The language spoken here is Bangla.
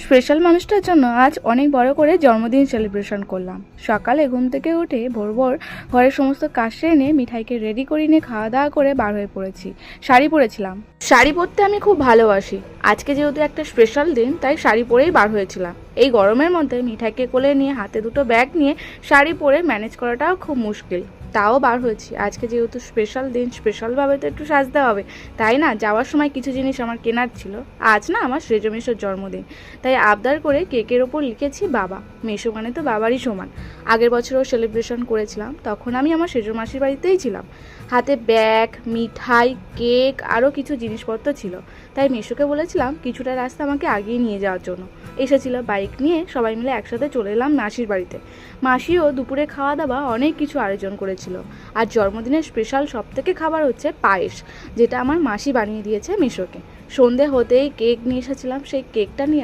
স্পেশাল মানুষটার জন্য আজ অনেক বড় করে জন্মদিন সেলিব্রেশন করলাম। সকালে ঘুম থেকে উঠে ভোর ভোর ঘরের সমস্ত কাজ সেরে নিয়ে মিঠাইকে রেডি করে নিয়ে খাওয়া দাওয়া করে বার হয়ে পড়েছি। শাড়ি পরেছিলাম, শাড়ি পরতে আমি খুব ভালোবাসি। আজকে যেহেতু একটা স্পেশাল দিন তাই শাড়ি পরেই বার হয়েছিলাম। এই গরমের মধ্যে মিঠাইকে কোলে নিয়ে হাতে দুটো ব্যাগ নিয়ে শাড়ি পরে ম্যানেজ করাটাও খুব মুশকিল, তাও বার হয়েছি। আজকে যেহেতু স্পেশাল দিন, স্পেশালভাবে তো একটু সাজতে হবে, তাই না? যাওয়ার সময় কিছু জিনিস আমার কেনার ছিল। আজ না আমার সেজো মেশোর জন্মদিন, তাই আবদার করে কেকের ওপর লিখেছি বাবা। মেশো মানে তো বাবারই সমান। আগের বছরও সেলিব্রেশন করেছিলাম, তখন আমি আমার সেজো মাসির বাড়িতেই ছিলাম। হাতে ব্যাগ, মিঠাই, কেক আরও কিছু জিনিসপত্র ছিল, তাই মেশোকে বলেছিলাম কিছুটা রাস্তা আমাকে আগিয়ে নিয়ে যাওয়ার জন্য। এসেছিল বাইক নিয়ে, সবাই মিলে একসাথে চলে এলাম মাসির বাড়িতে। মাসিও দুপুরে খাওয়া দাওয়া অনেক কিছু আয়োজন করেছিল। আর জন্মদিনের স্পেশাল সবথেকে খাবার হচ্ছে পায়েস, যেটা আমার মাসি বানিয়ে দিয়েছে মেশোকে। সন্ধে হতেই কেক নিয়ে এসেছিলাম, সেই কেকটা নিয়ে